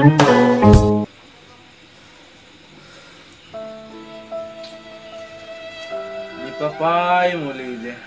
Di papay muli deh.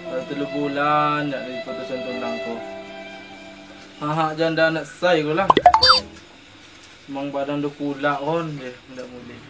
Kalau 3 bulan nak diputusan tunang ko. Haha janda nak say ko lang. Mang badan do pula kon deh, ndak muli.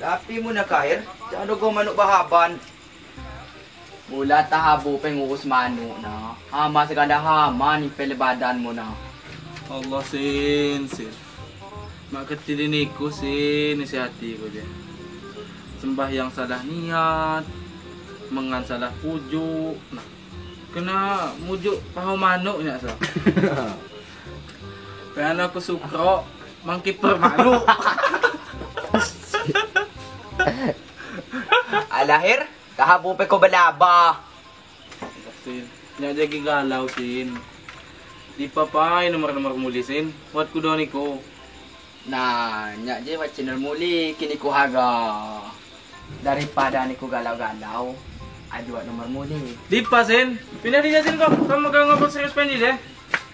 Dapi mo na kahir, jangan ko manok bahaban. Mula tahabo pengurus manu na. Hama segala hama ni pelebadan mo na. Allah sin. Mak kecil ini ku sin isi hati ko dia. Sembahyang salah niat, mengan salah pujuk. Nah, kena mujuk paham manuk nya so. Pengen aku sukro mangkiper manuk. Alahir, tahabo pe ko balaba. Sin, nya jadi galau sin. Di papay nomor muli sin. Buat ku doni ko. Nah, nya je wa channel muli kini ko haga. Daripada ni ko galau-galau, adua nomor muli. Di pa sin. Pindah dia sin ko. Kamu kang ngobrol serius penji deh.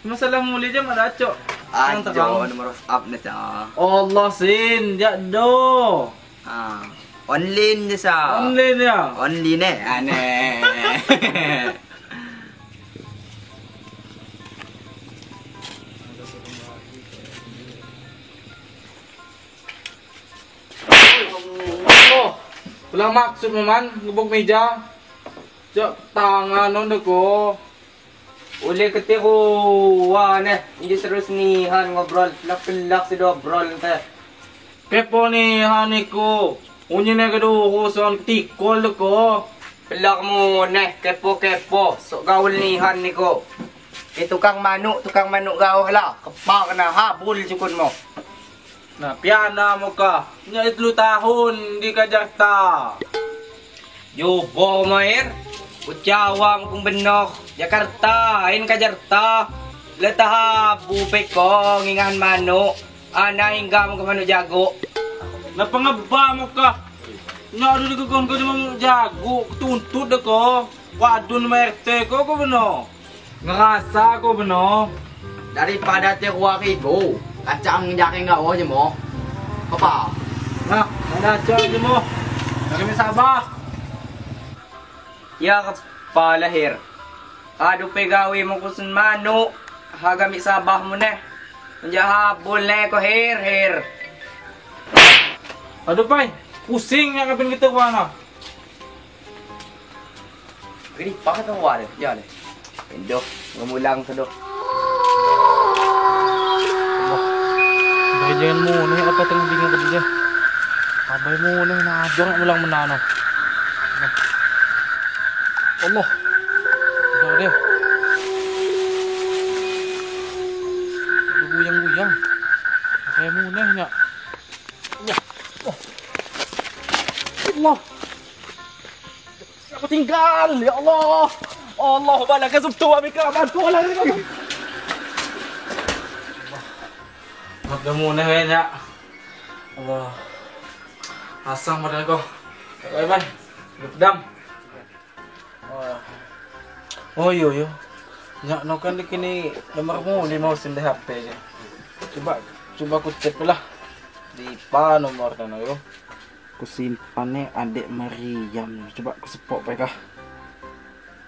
Masalah muli jam ada acok. Ajo nomor WhatsApp na sa. Allah sin, jado. Online na sa. Online ya. Online eh, ane. Oh, pulang maksud man, gebuk meja. Cok tangan non ko. Uli ketiku, wah ne, hindi terus nihan ngobrol, pilak-pilak si dobrol nte. Kepo ni hani ko. Unyi na kadu ko son tikol ko. Pilak mo ne, kepo-kepo, so gaul nihan ni ko. Tukang manuk gaw hala, kapak na habol jukon mo. Nah, piana mo ka. Nya 3 tahun di Jakarta. Yubo mair, Ucawang kung benok, Jakarta, ain ka Jakarta. Letaha bupek ko, ngingahan manuk. Ana hingga mo ka manuk jago. Napangaba mo ka. Nya adu digugong ko di mo jago, tuntut ko. Wadun merte ko beno. Ngerasa ko beno. Daripada tiwa kigo, kacang jaking nga o mo. Apa? Nah, ada aja mo. Kami sabah. Ya kapalahir. Adu pegawi mo kusun manuk, hagami sabah mo ne. Menjahabol ne ko her. Aduh, Pai. Pusing yang kapin kita ko ano. Ini pakai tong wale, ya le. Indo, ngumulang to do. Jangan muna yung apa terang bingung tadi dia. Abay muna yung nakadong mo lang manano. Allah. Ano dia? Guyang-guyang. Kaya muna niya. Oh. Allah. Aku tinggal. Ya Allah. Allah balak subtu amika bantu lang ko. Magda muna ngayon ya. Allah. Asang padahal ko. Bye-bye. Gupdam. Oh yo. Nya no kan kini nomor mo 5 di HP aja. Coba aku cek lah. Di pa nomor na yo. Kusimpan adik Mariam. Coba aku sepok pa kah.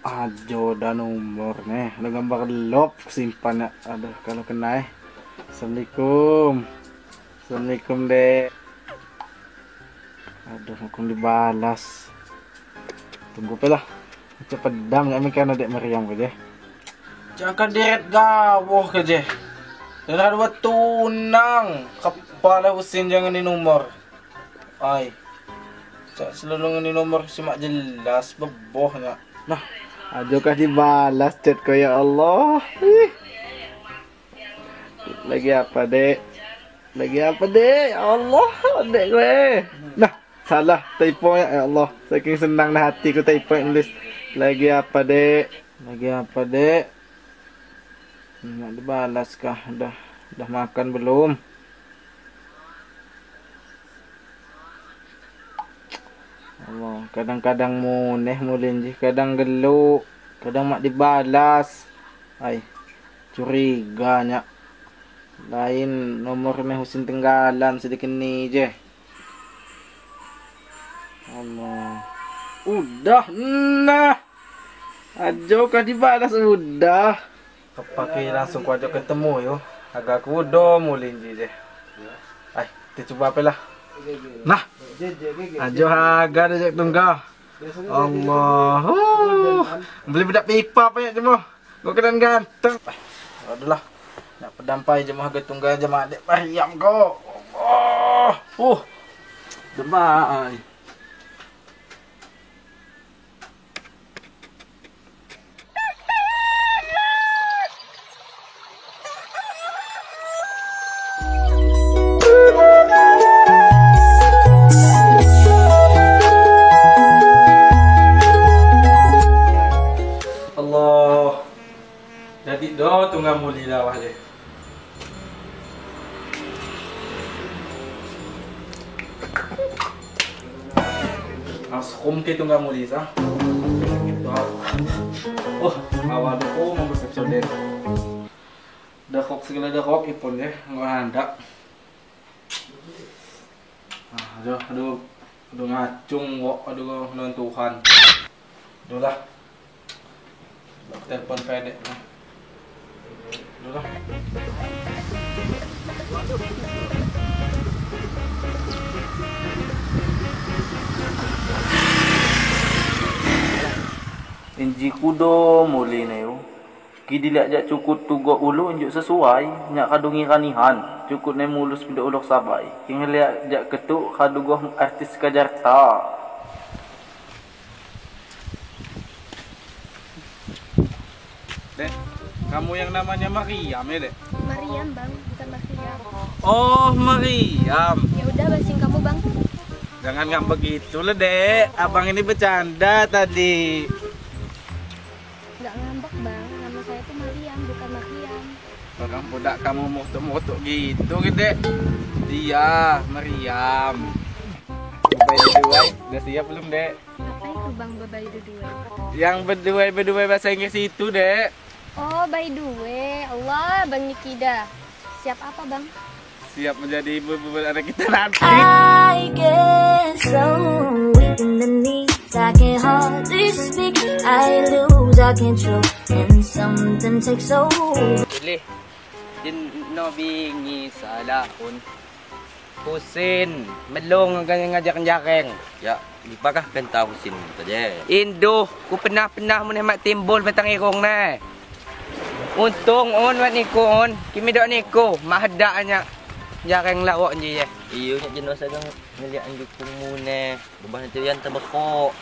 Ajo dan nomor nih. Ada gambar lop simpan. Aduh kalau kena Assalamualaikum. Assalamualaikum dek. Aduh aku dibalas. Tunggu pelah. Cepat dam nggak mikir dek Mariam kerja. Jangan deret gawah kerja. Dan ada buat tunang. Kepala usin jangan di nomor. Ay. Cak selalu ini nomor simak jelas bebohnya. Nah, ajokah dibalas chat ko ya Allah. Lagi apa dek? Ya Allah, dek gue. Nah, salah typo ya Allah. Saking senang na hati ku typo nulis. Lagi apa dek? Nggak dibalas kah? Udah makan belum? Allah, kadang-kadang muneh mulin je, kadang geluk, kadang mak dibalas. Ay, curiganya. Lain nomor meh Husin Tenggalan sedikit ni je. Allah. Udah, nah. Ajo kah dibalas udah. Kepake langsung ku ajo ketemu yo. Agak kudo mulin je. Ay, kita coba apalah. Nah. Ajo harga dah tunggal. Allah. Beli bedak pipa apa ya jemo. Gua kena ganteng. Adalah. Nak pedampai jemo harga tunggal jemaah dek pariam ko. Allah. Demai. Allah. Jadi do tunggal muli lawah je. Askum ke tunggal muli sah. Oh, awal ko mau bersepso deh. Dakok segala dakok ipon ya, nggak ada. Aduh ngacung kok, aduh non Tuhan. Aduh lah. Telepon pedek. Aduh lah. Inji kudo muli na yo. Kidi liat jak cukut tugo ulu unjuk sesuai. Nyak kadungi kanihan. Cukut na mulus pindah ulok sabai. King liat jak ketuk kadugoh artis Kajarta. Dek, kamu yang namanya Mariam ya dek? Mariam bang, bukan Mariam. Oh Mariam. Ya udah basing kamu bang. Jangan ngambek gitu lah dek. Abang ini bercanda tadi. Nggak ngambek bang, nama saya tuh Mariam bukan Mariam. Orang budak kamu motok-motok gitu dek. Dia Mariam. By the way, udah siap belum dek? Apa itu bang by the way? Yang berdua bahasa Inggris itu dek. Oh by the way, Allah bang Nikida. Siap apa bang? Siap menjadi ibu anak kita nanti. I get so weak in the knees, I can hardly speak. I lose, I control, and something takes over. Pilih. Din no bingi sa lahon. Husin, melong ang ngajak-jakeng. Ya, di pa kah kanta Husin gitu je. Indo, ku pernah mo na mak timbul batang ikong na. Untung on wat ni ko on, kimi do ni ko mahadanya. Jakeng lawak je ya. Iyo nya jenos agang ngeliat anjuk mune. Beban itu yang tabako.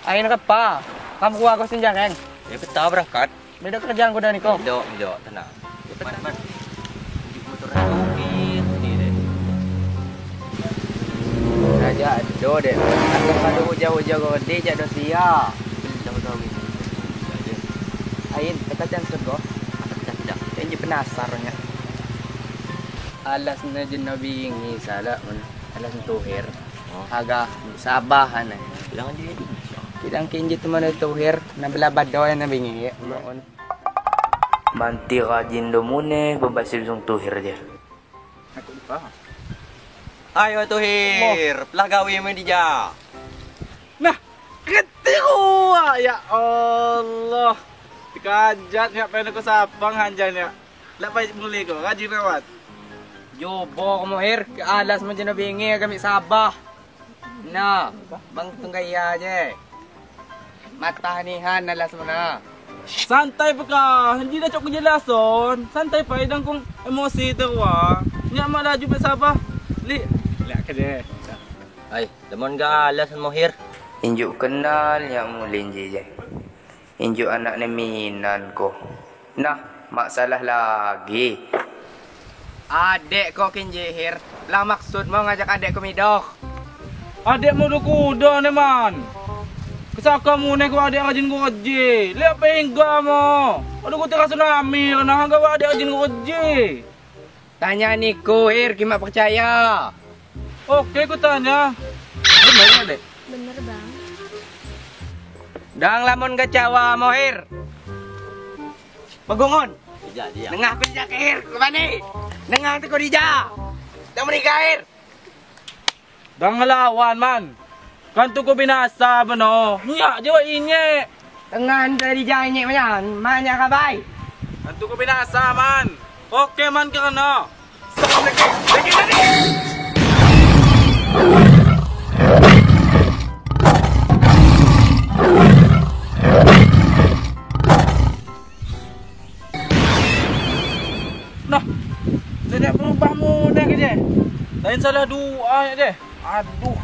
Ayun ka pa. Kamu kuha ko sin jakeng. Ya peta berangkat. Beda kerjaan ko dah ni ko. Do, tenang. Man. Anjuk motor itu ni deh. Raja do deh. Aku kado jauh-jauh ko de ja do sia. Tahu-tahu gitu. Ayun, petajan sego. Tidak. Enji penasarnya. Alas na dyan nabingi sala on. Alas ng tuhir. Aga sabahan na. Bilangan dia di. Kidang kinji tuman na tuhir. Nabalabad daw yan nabingi. On. Manti ka jindo mune babasil sung tuhir dia. Aku lupa. Ayo tuhir, pelagawi mo di ja. Nah, ketiwa ya Allah. Dikajat ya pengen ko sabang hanjanya. Lapay muli ko, rajin rawat. Yobo mo her. Alas mo dyan nabingi. Kami sabah. Na. Bang tunggaya aja. Matahanihan alas mo na. Santai pa ka, hindi na chok kejelason. Santai pa idang kung emosi terwa. Nya malaju pa sabah. Li ka je. Ay, lemon ga alasan mo here. Injuk kenal yang mulin je. Injuk anak ni minan ko. Nah, masalah lagi. Adek ko kinjihir. Lah maksud mau ngajak adek ko midok. Adek mo do kuda ni man. Kesaka mo na ko adek rajin ko kaji. Lihat pa hingga mo. Aduh ko tira tsunami na hangga adek rajin ko kaji. Tanya Niko, Hir, kima percaya. Oke, ku tanya. Benar adek? Bener bang. Dang lamun kecewa Mohir. Magungon. Dia. Nengah pinjak air kemana? Nengah tu kau dija. Dah menikah air. Dang ngelawan man. Kan tu ko binasa bano. Nya jawa inye. Tengah tu dija ini mana kabai? Kan tu ko binasa man. Oke man kana. Salam lagi tadi. Nah, tidak berubah mudah ke je. Lain salah doa ya je. Aduh,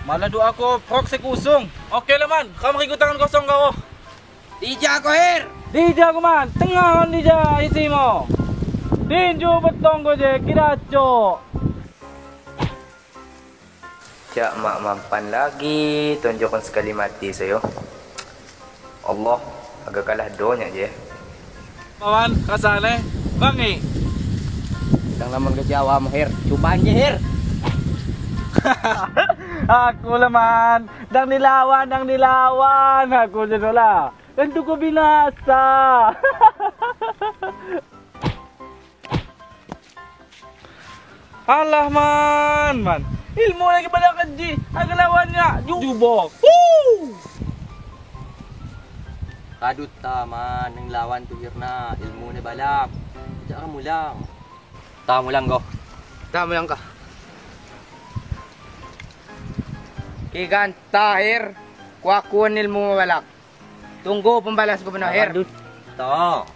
malah doa aku proksi kusung. Okey lah man, kamu ikut tangan kosong kau. Dija kau air. Dija aku man, tengah on dija isi mo. Tinju betong ko je, kiraco. Cak mak mampan lagi tunjukkan sekali mati saya. Allah agak kalah doanya je. Paman, kasane. Bangi. Dang lamun kecewa Mohir. Cubaan je Hir. Aku lah man. Dang dilawan. Aku je lah. Tentu ko binasa. Alah man. Ilmu lagi pada keji. Agak lawannya. Jubok. Kadut taman ng lawan tu Hirna. Ilmu ni balak. Diyan kamu lang. Tamu lang go. Kamu yang kah? Kigan tahir. Kuakuan ilmu balak. Tunggu pembalas ko benar Hir. Kadut ta.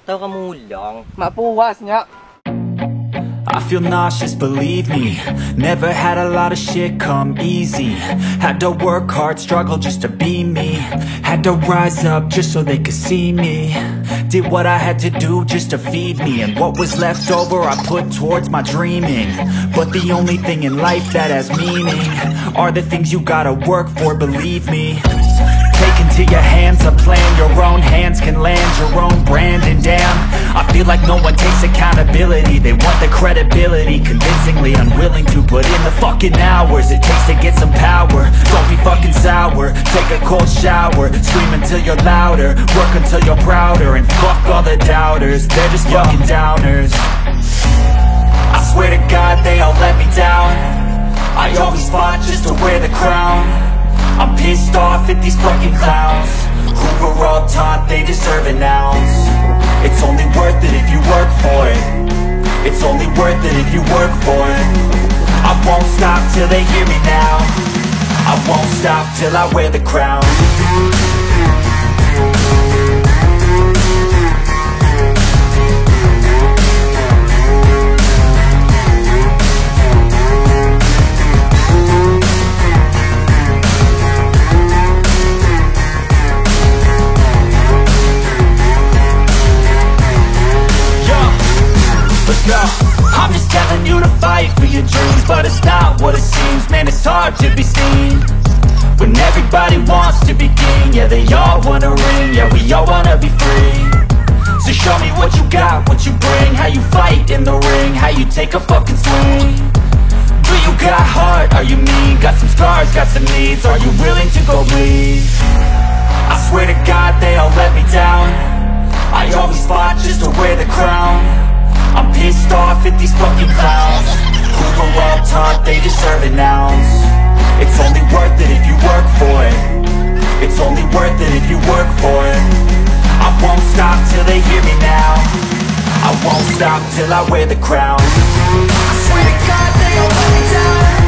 Tahu kamu lang. Mapuasnya. I feel nauseous, believe me. Never had a lot of shit come easy. Had to work hard, struggle just to be me. Had to rise up just so they could see me. Did what I had to do just to feed me. And what was left over I put towards my dreaming. But the only thing in life that has meaning are the things you gotta work for, believe me. Take into your hands a plan. Your own hands can land your own brand. And damn, I feel like no one takes accountability. They want the credibility, convincingly unwilling to put in the fucking hours it takes to get some power. Don't be fucking sour. Take a cold shower. Scream until you're louder. Work until you're prouder. And fuck all the doubters. They're just fucking downers. I swear to God they all let me down. I always fought just to wear the crown. I'm pissed off at these fucking clowns who were all taught they deserve an ounce. It's only worth it if you work for it. It's only worth it if you work for it. I won't stop till they hear me now. I won't stop till I wear the crown. I'm just telling you to fight for your dreams, but it's not what it seems. Man, it's hard to be seen when everybody wants to be king. Yeah, they all wanna ring. Yeah, we all wanna be free. So show me what you got, what you bring. How you fight in the ring, how you take a fucking swing. Do you got heart? Are you mean? Got some scars, got some needs. Are you willing to go bleed? I swear to God they all let me down. I always fought just to wear the crown. I'm pissed off at these fucking clowns who were all taught they deserve an ounce. It's only worth it if you work for it. It's only worth it if you work for it. I won't stop till they hear me now. I won't stop till I wear the crown. I swear to God they all let me down.